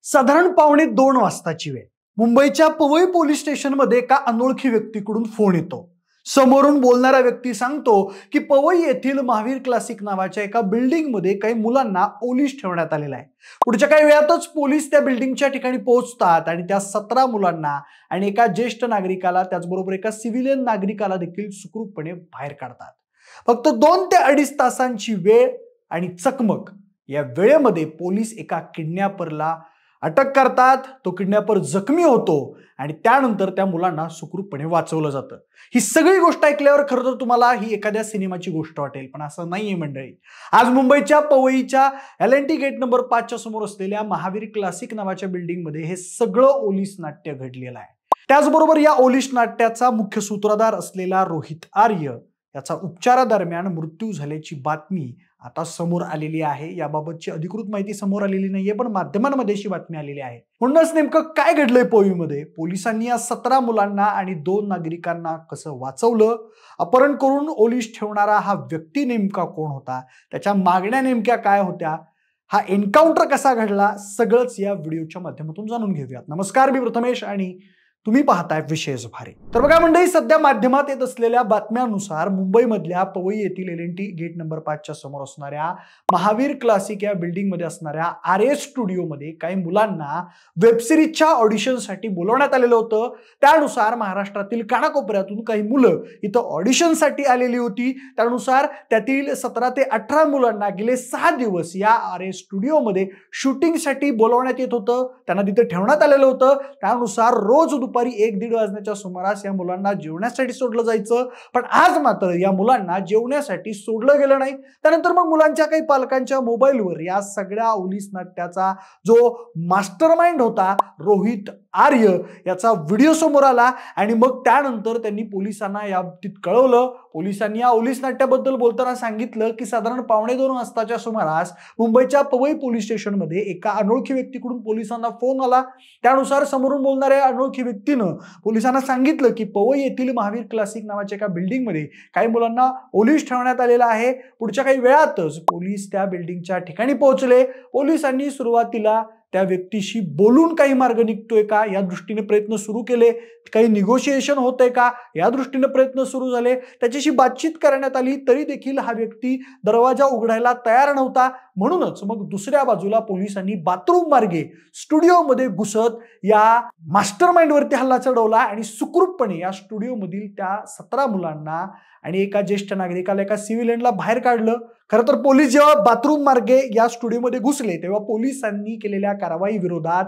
साधारण 1:45 वेळ मुंबईच्या पवई पोलीस स्टेशनमध्ये एका अनोळखी व्यक्तीकडून फोन येतो। समोरून बोलणारा व्यक्ती सांगतो की पवई येथील महावीर क्लासिक नावाच्या एका बिल्डिंगमध्ये काही मुलांना ओलीस ठेवण्यात आलेला आहे। पुढच्या काही वेळातच पोलीस त्या बिल्डिंगच्या ठिकाणी पोहोचतात आणि त्या 17 मुलांना आणि एका ज्येष्ठ नागरिकाला त्याचबरोबर एका सिव्हिलियन नागरिकाला देखील सुखरूपपणे बाहेर काढतात। फक्त 2 ते 2.5 तासांची वेळ आणि चकमक। या वेळेमध्ये पोलीस एका किडनॅपरला अटक करतात, तो किडनॅपर जखमी होतो आणि त्यानंतर त्या मुलांना सुखरूपपणे वाचवलं जातं। ही सगळी गोष्ट ऐकल्यावर खरं तर तुम्हाला ही एखाद्या सिनेमाची गोष्ट वाटेल, पण असं नाहीये मंडळी। आज मुंबईच्या पवईच्या L&T गेट नंबर 5 च्या समोर असलेल्या महावीर क्लासिक नावाच्या बिल्डिंगमध्ये हे सगळं ओलीस नाट्य घडलेलं आहे। त्याचबरोबर या ओलीस नाट्याचा मुख्य सूत्रधार असलेला रोहित आर्य याचा उपचारादरम्यान मृत्यू झाल्याची बातमी आता समोर आलेली आहे। याबाबतची अधिकृत माहिती समोर आलेली नाहीये, पण माध्यमांमध्ये अशी बातमी आलेली आहे। म्हणूनच नेमकं काय घडलंय पवईमध्ये, पोलिसांनी या 17 मुलांना आणि 2 नागरिकांना कसं वाचवलं, अपहरण करून ओलीस ठेवणारा हा व्यक्ती नेमका कोण होता, त्याच्या मागण्या नेमक्या काय होत्या, हा एन्काउंटर कसा घडला, सगळंच या व्हिडिओच्या माध्यमातून जाणून घेऊयात। नमस्कार, मी प्रथमेश आणि तुम्ही पाहताय विशेष भारी। तर बघा मंडळी, सध्या माध्यमात येत असलेल्या बातम्यानुसार मुंबईमधल्या पवई येथील L&T गेट नंबर 5 च्या समोर असणाऱ्या महावीर क्लासिक या बिल्डिंगमध्ये असणाऱ्या RS स्टुडिओमध्ये काही मुलांना वेबसिरीजच्या ऑडिशनसाठी बोलवण्यात आलेलं होतं। त्यानुसार महाराष्ट्रातील कानाकोपऱ्यातून काही मुलं इथं ऑडिशनसाठी आलेली होती। त्यानुसार त्यातील 17 ते 18 मुलांना गेले 6 दिवस या RS स्टुडिओमध्ये शूटिंगसाठी बोलवण्यात येत होतं, त्यांना तिथे ठेवण्यात आलेलं होतं। त्यानुसार रोज दुपारी 1-1:30 वाजण्याच्या सुमारास या मुलांना जेवण्यासाठी सोडलं जायचं, पण आज मात्र या मुलांना जेवण्यासाठी सोडलं गेलं नाही। त्यानंतर मग मुलांच्या काही पालकांच्या मोबाईलवर या सगळ्या ओलीस नाट्याचा जो मास्टरमाइंड होता रोहित आर्य याचा व्हिडिओ समोर आला आणि मग त्यानंतर त्यांनी पोलिसांना या बाबतीत कळवलं। पोलिसांनी या ओलीस नाट्याबद्दल बोलताना सांगितलं की साधारण 1:15 वाजताच्या सुमारास मुंबईच्या पवई पोलीस स्टेशनमध्ये एका अनोळखी व्यक्तीकडून पोलिसांना फोन आला। त्यानुसार समोरून बोलणाऱ्या अनोळखी व्यक्तीनं पोलिसांना सांगितलं की पवई येथील महावीर क्लासिक नावाच्या एका बिल्डिंगमध्ये काही मुलांना ओलीस ठेवण्यात आलेला आहे। पुढच्या काही वेळातच पोलीस त्या बिल्डिंगच्या ठिकाणी पोहोचले। पोलिसांनी सुरुवातीला त्या व्यक्तीशी बोलून काही मार्ग निघतोय का या दृष्टीने प्रयत्न सुरू केले, काही निगोशिएशन होतंय का या दृष्टीने प्रयत्न सुरू झाले, त्याच्याशी बातचीत करण्यात आली, तरी देखील हा व्यक्ती दरवाजा उघडायला तयार नव्हता। म्हणूनच मग दुसऱ्या बाजूला पोलिसांनी बाथरूम मार्गे स्टुडिओमध्ये घुसत या मास्टरमाइंडवरती हल्ला चढवला आणि सुखरूपपणे या स्टुडिओमधील त्या 17 मुलांना आणि एका ज्येष्ठ नागरिकाला, एका सिव्हिलियनला बाहेर काढलं। खरं तर पोलीस जेव्हा बाथरूम मार्गे या स्टुडिओमध्ये घुसले तेव्हा पोलिसांनी केलेल्या कारवाई विरोधात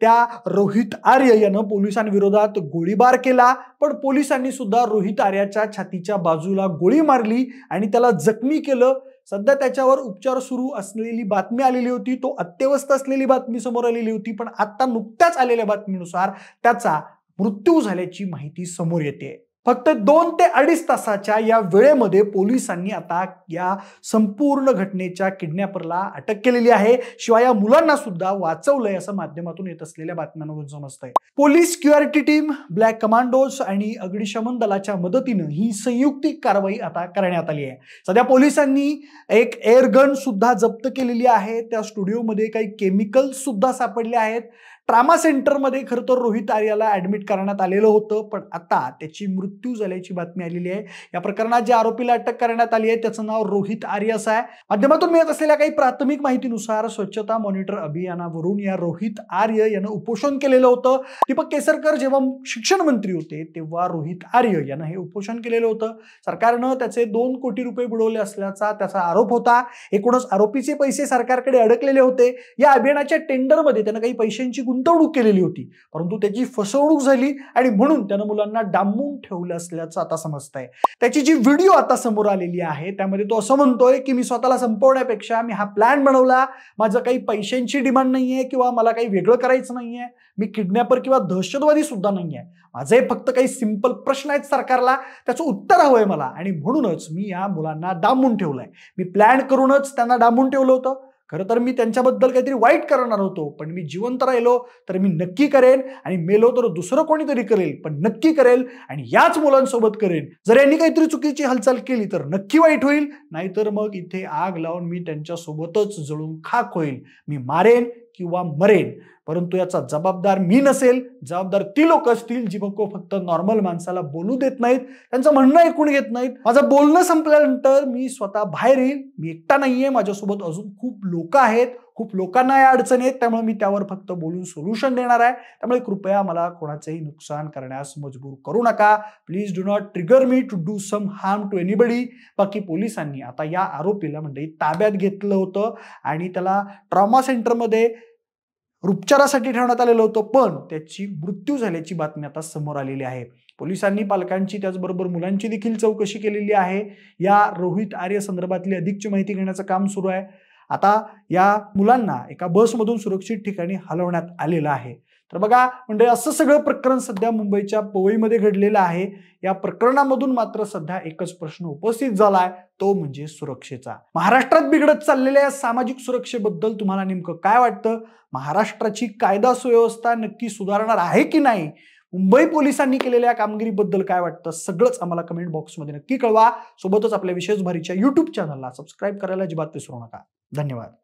त्या रोहित आर्य यानं पोलिसांविरोधात गोळीबार केला, पण पोलिसांनी सुद्धा रोहित आर्याच्या छातीच्या बाजूला गोळी मारली आणि त्याला जखमी केलं। सध्या त्याच्यावर उपचार सुरू असलेली बातमी आलेली होती, तो अत्यवस्थ असलेली बातमी समोर आलेली होती, पण आता नुकत्याच आलेल्या बातमीनुसार त्याचा मृत्यू झाल्याची माहिती समोर येते। फक्त 2 ते 2.5 तासाच्या या वेळेमध्ये पोलिसांनी आता या संपूर्ण घटनेच्या किडनॅपरला अटक केलेली आहे। शिवाय या मुलांना सुद्धा वाचवलंय असं माध्यमातून येत असलेल्या बातम्यांवरून समजतंय। Police, QRT team, black commandos आणि अग्निशमन दलाच्या मदतीनं ही संयुक्तिक कारवाई आता करण्यात आली आहे। सध्या पोलिसांनी एक एअर गन सुद्धा जप्त केलेली आहे। त्या स्टुडिओमध्ये काही केमिकल्स सुद्धा सापडले आहेत। ट्रामा सेंटरमध्ये खरं तर रोहित आर्याला ऍडमिट करण्यात आलेलं होतं, पण आता त्याची मृत्यू झाल्याची बातमी आलेली आहे। या प्रकरणात ज्या आरोपीला अटक करण्यात आली आहे त्याचं नाव रोहित आर्य असं आहे। माध्यमातून मिळत असलेल्या काही प्राथमिक माहितीनुसार स्वच्छता मॉनिटर अभियानावरून या रोहित आर्य यानं उपोषण केलेलं होतं। दीपक केसरकर जेव्हा शिक्षण मंत्री होते तेव्हा रोहित आर्य यानं हे उपोषण केलेलं होतं। सरकारनं त्याचे 2 कोटी रुपये बुडवले असल्याचा त्याचा आरोप होता। एकूणच आरोपीचे पैसे सरकारकडे अडकलेले होते। या अभियानाच्या टेंडरमध्ये त्यानं काही पैशांची गुंतवणूक केलेली होती, परंतु त्याची फसवणूक झाली आणि म्हणून त्यानं मुलांना डांबून ठेवलं असल्याचं आता समजतंय। त्याची जी व्हिडिओ आता समोर आलेली आहे त्यामध्ये तो असं म्हणतोय की मी स्वतःला संपवण्यापेक्षा मी हा प्लॅन बनवला, माझं काही पैशांची डिमांड नाहीये किंवा मला काही वेगळं करायचं नाहीये, मी किडनॅपर किंवा दहशतवादी सुद्धा नाहीये, माझे फक्त काही सिंपल प्रश्न आहेत सरकारला, त्याचं उत्तर हवंय मला आणि म्हणूनच मी या मुलांना डांबून ठेवलंय। मी प्लॅन करूनच त्यांना डांबून ठेवलं होतं। खरं तर मी त्यांच्याबद्दल काहीतरी वाईट करणार होतो, पण मी जिवंत राहिलो तर मी नक्की करेन आणि मेलो तर दुसरं कोणीतरी करेल, पण नक्की करेल आणि याच मुलांसोबत करेन। जर यांनी काहीतरी चुकीची हालचाल केली तर नक्की वाईट होईल, नाहीतर मग इथे आग लावून मी त्यांच्या सोबतच जळून खाक होईल। मी मारेन किंवा मरेन, परंतु याचा जबाबदार मी नसेल, जबाबदार ती लोक असतील जी फक्त नॉर्मल माणसाला बोलू देत नाहीत, त्यांचं म्हणणं ऐकून घेत नाहीत. माझं बोलणं संपल्यानंतर मी स्वतः बाहेर येईल. मी एकटा नाहीये, माझ्यासोबत अजून खूप लोक आहेत, खूप लोकांना या अडचणी आहेत, त्यामुळे मी त्यावर फक्त बोलून सोल्युशन देणार आहे. त्यामुळे कृपया मला कोणाचंही नुकसान करण्यास मजबूर करू नका. Please do not trigger me to do some harm to anybody. बाकी पोलिसांनी आता या आरोपीला म्हणजे ताब्यात घेतलं होतं आणि त्याला ट्रॉमा सेंटरमध्ये उपचारासाठी ठेवण्यात आलेलं होतं, पण त्याची मृत्यू झाल्याची बातमी आता समोर आलेली आहे. पोलिसांनी पालकांची त्याचबरोबर मुलांची देखील चौकशी केलेली आहे. या रोहित आर्य संदर्भातली अधिकची माहिती घेण्याचं काम सुरू आहे. आता या मुलांना एका बसमधून सुरक्षित ठिकाणी हलवण्यात आलेलं आहे. तर बघा, म्हणजे असं सगळं प्रकरण सध्या मुंबईच्या पवईमध्ये घडलेलं आहे. या प्रकरणामधून मात्र सध्या एकच प्रश्न उपस्थित झालाय, तो म्हणजे सुरक्षेचा. महाराष्ट्रात बिघडत चाललेल्या सामाजिक सुरक्षेबद्दल तुम्हाला नेमकं काय वाटतं? महाराष्ट्राची कायदा सुव्यवस्था नक्की सुधारणार आहे की नाही? मुंबई पोलिसांनी केलेल्या कामगिरीबद्दल काय वाटतं? सगळंच आम्हाला कमेंट बॉक्समध्ये नक्की कळवा. सोबतच आपल्या विशेष भारीच्या YouTube चॅनलला सबस्क्राईब करायला अजिबात विसरू नका. धन्यवाद.